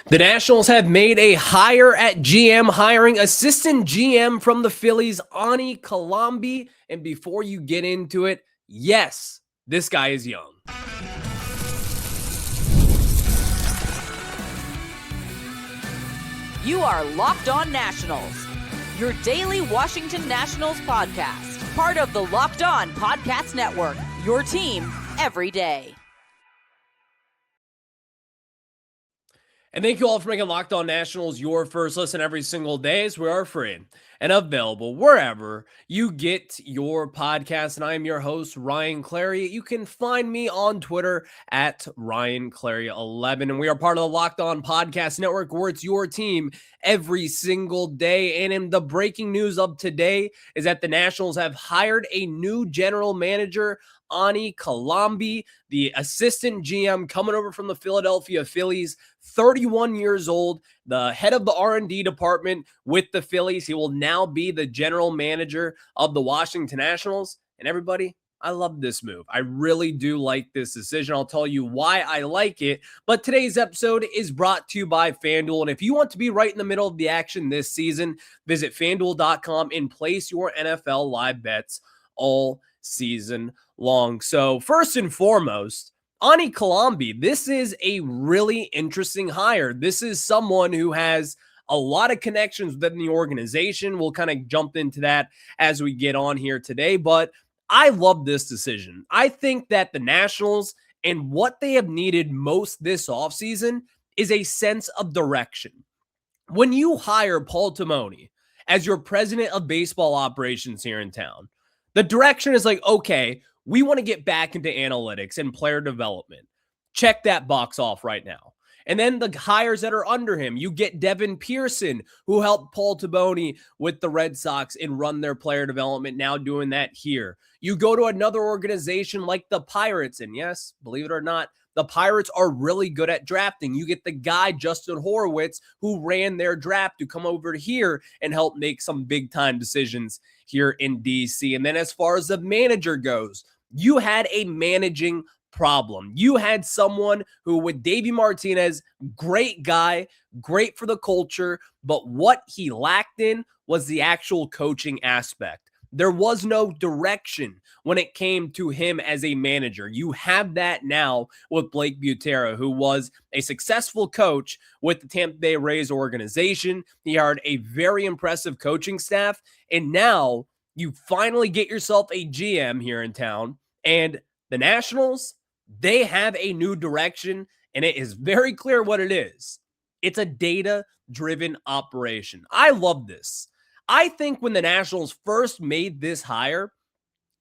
The Nationals have made a hire at GM, hiring assistant GM from the Phillies, Ani Kilambi. And before you get into it, yes, this guy is young. You are Locked On Nationals, your daily Washington Nationals podcast, part of the Locked On Podcast Network, your team every day. And thank you all for making Locked On Nationals your first listen every single day, as we are free and available wherever you get your podcast. And I am your host, Ryan Clary. You can find me on Twitter at RyanClary11. And we are part of the Locked On Podcast Network, where it's your team every single day. And in the breaking news of today is that the Nationals have hired a new general manager, Ani Kilambi, the assistant GM coming over from the Philadelphia Phillies, 31 years old, the head of the R&D department with the Phillies. He will now be the general manager of the Washington Nationals. And everybody, I love this move. I really do like this decision. I'll tell you why I like it. But today's episode is brought to you by FanDuel. And if you want to be right in the middle of the action this season, visit FanDuel.com and place your NFL live bets all season long. So first and foremost, Ani Kilambi, this is a really interesting hire. This is someone who has a lot of connections within the organization. We'll kind of jump into that as we get on here today, but I love this decision. I think that the Nationals and what they have needed most this offseason is a sense of direction. When you hire Paul Timoni as your president of baseball operations here in town, the direction is like, okay, we want to get back into analytics and player development. Check that box off right now. And then the hires that are under him, you get Devin Pearson, who helped Paul Timoni with the Red Sox and run their player development, now doing that here. You go to another organization like the Pirates, and yes, believe it or not, the Pirates are really good at drafting. You get the guy, Justin Horowitz, who ran their draft, to come over here and help make some big-time decisions here in DC. And then as far as the manager goes, you had a managing problem. You had someone who, with Davey Martinez, great guy, great for the culture, but what he lacked in was the actual coaching aspect. There was no direction when it came to him as a manager. You have that now with Blake Butera, who was a successful coach with the Tampa Bay Rays organization. He hired a very impressive coaching staff, and now you finally get yourself a GM here in town, and the Nationals, they have a new direction, and it is very clear what it is. It's a data-driven operation. I love this. I think when the Nationals first made this hire,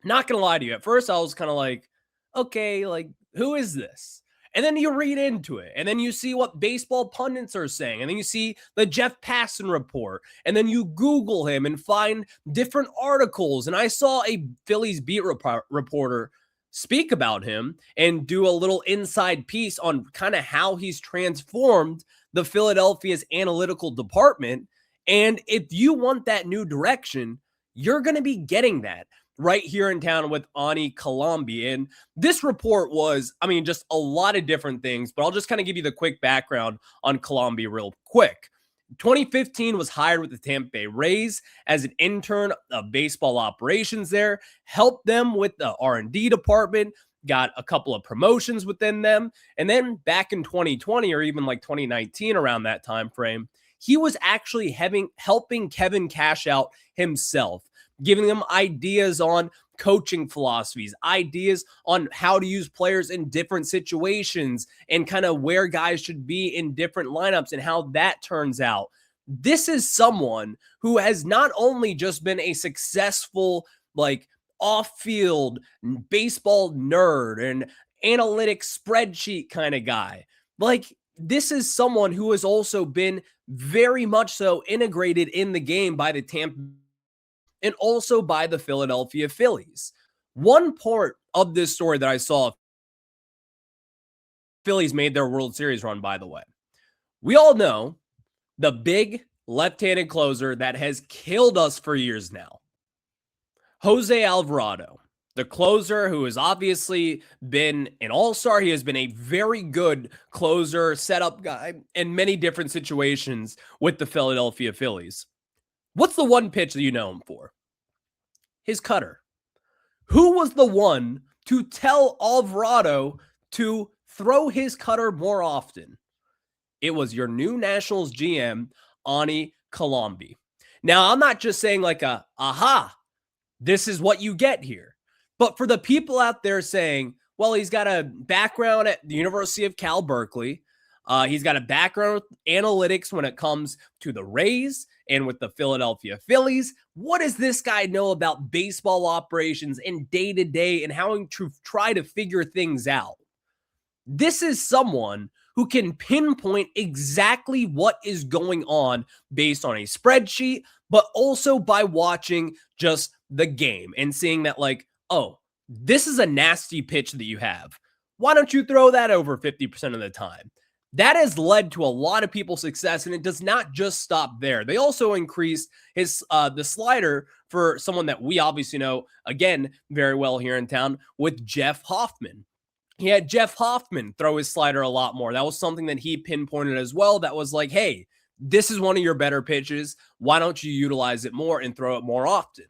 not going to lie to you, at first I was kind of like, okay, like, who is this? And then you read into it, and then you see what baseball pundits are saying, and then you see the Jeff Passan report, and then you Google him and find different articles. And I saw a Phillies beat reporter speak about him and do a little inside piece on kind of how he's transformed the Philadelphia's analytical department. And if you want that new direction, you're going to be getting that right here in town with Ani Kilambi. And this report was, just a lot of different things, but I'll just kind of give you the quick background on Kilambi real quick. 2015 was hired with the Tampa Bay Rays as an intern of baseball operations there, helped them with the R&D department, got a couple of promotions within them. And then back in 2020 or even like 2019, around that time frame, he was actually helping Kevin Cash out himself, giving them ideas on coaching philosophies, ideas on how to use players in different situations, and kind of where guys should be in different lineups and how that turns out. This is someone who has not only just been a successful, like, off-field baseball nerd and analytics spreadsheet kind of guy. Like, this is someone who has also been very much so integrated in the game by the Tampa and also by the Philadelphia Phillies. One part of this story that I saw, Phillies made their World Series run, by the way. We all know the big left-handed closer that has killed us for years now, Jose Alvarado. the closer who has obviously been an all-star. He has been a very good closer, setup guy in many different situations with the Philadelphia Phillies. What's the one pitch that you know him for? His cutter. Who was the one to tell Alvarado to throw his cutter more often? It was your new Nationals GM, Ani Kilambi. Now, I'm not just saying like this is what you get here. But for the people out there saying, well, he's got a background at the University of Cal Berkeley. He's got a background with analytics when it comes to the Rays and with the Philadelphia Phillies. What does this guy know about baseball operations and day-to-day and how to try to figure things out? This is someone who can pinpoint exactly what is going on based on a spreadsheet, but also by watching just the game and seeing that like, oh, this is a nasty pitch that you have. Why don't you throw that over 50% of the time? That has led to a lot of people's success, and it does not just stop there. They also increased his the slider for someone that we obviously know, again, very well here in town, with Jeff Hoffman. He had Jeff Hoffman throw his slider a lot more. That was something that he pinpointed as well. That was like, hey, this is one of your better pitches. Why don't you utilize it more and throw it more often?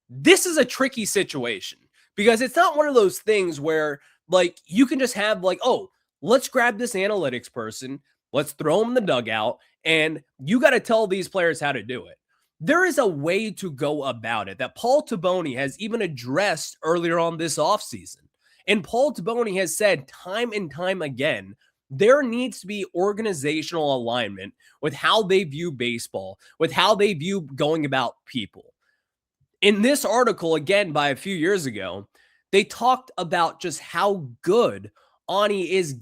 This is a tricky situation because it's not one of those things where like you can just have like, oh, let's grab this analytics person, let's throw them in the dugout, and you got to tell these players how to do it. There is a way to go about it that Paul Taboni has even addressed earlier on this offseason. And Paul Taboni has said time and time again, there needs to be organizational alignment with how they view baseball, with how they view going about people. In this article, again, by a few years ago, they talked about just how good Ani is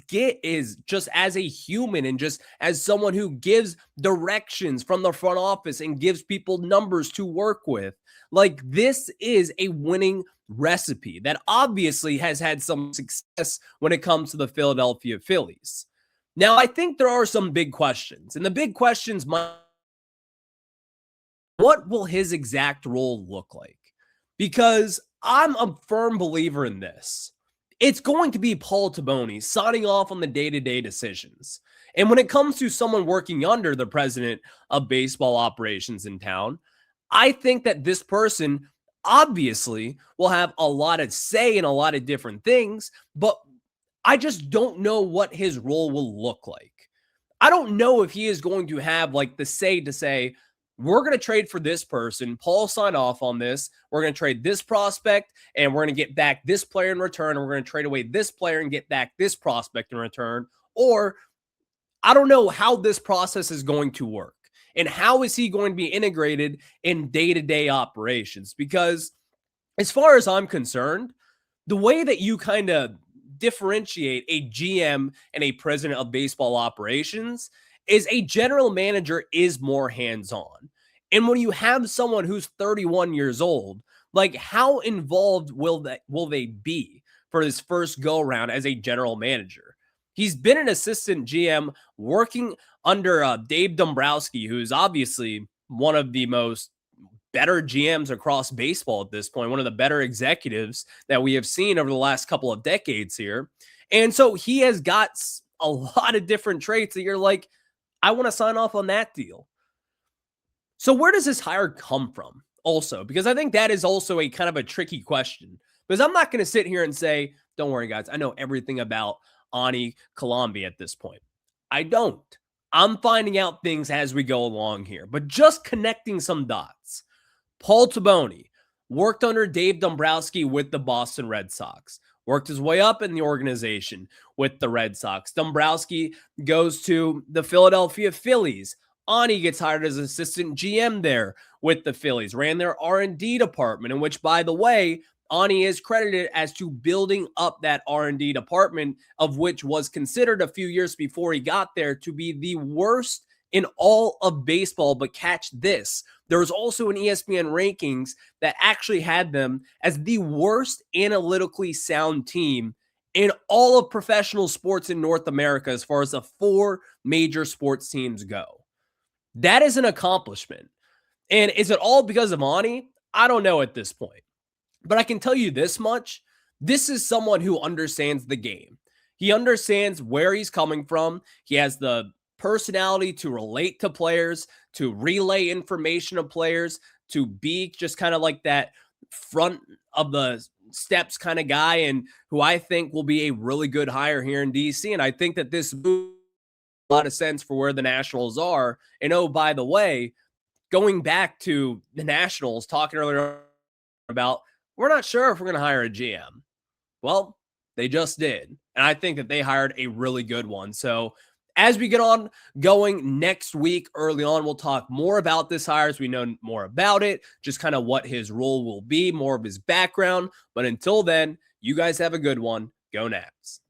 just as a human and just as someone who gives directions from the front office and gives people numbers to work with. Like, this is a winning recipe that obviously has had some success when it comes to the Philadelphia Phillies. Now, I think there are some big questions, and the big questions might, what will his exact role look like? Because I'm a firm believer in this. It's going to be Paul Taboni signing off on the day-to-day decisions. And when it comes to someone working under the president of baseball operations in town, I think that this person obviously will have a lot of say in a lot of different things, but I just don't know what his role will look like. I don't know if he is going to have like the say to say, we're going to trade for this person. Paul signed off on this. We're going to trade this prospect and we're going to get back this player in return. And we're going to trade away this player and get back this prospect in return. Or I don't know how this process is going to work and how is he going to be integrated in day-to-day operations? Because as far as I'm concerned, the way that you kind of differentiate a GM and a president of baseball operations is a general manager is more hands-on. And when you have someone who's 31 years old, like how involved will they be for his first go around as a general manager? He's been an assistant GM working under Dave Dombrowski, who's obviously one of the most better GMs across baseball at this point, one of the better executives that we have seen over the last couple of decades here. And so he has got a lot of different traits that you're like, I want to sign off on that deal. So where does this hire come from also? Because I think that is also a kind of a tricky question. Because I'm not going to sit here and say, don't worry, guys, I know everything about Ani Kilambi at this point. I don't. I'm finding out things as we go along here. But just connecting some dots. Paul Taboni worked under Dave Dombrowski with the Boston Red Sox. Worked his way up in the organization with the Red Sox. Dombrowski goes to the Philadelphia Phillies. Ani gets hired as assistant GM there with the Phillies. Ran their R&D department, in which, by the way, Ani is credited as to building up that R&D department, of which was considered a few years before he got there to be the worst in all of baseball. But catch this. There was also an ESPN rankings that actually had them as the worst analytically sound team in all of professional sports in North America as far as the 4 major sports teams go. That is an accomplishment. And is it all because of Ani? I don't know at this point. But I can tell you this much. This is someone who understands the game. He understands where he's coming from. He has the personality to relate to players, to relay information to players, to be just kind of like that front of the steps kind of guy, and who I think will be a really good hire here in DC. And I think that this move makes a lot of sense for where the Nationals are. And oh, by the way, going back to the Nationals, talking earlier about we're not sure if we're going to hire a GM. Well, they just did. And I think that they hired a really good one. So as we get on going next week, early on, we'll talk more about this hire as we know more about it, just kind of what his role will be, more of his background. But until then, you guys have a good one. Go Nats.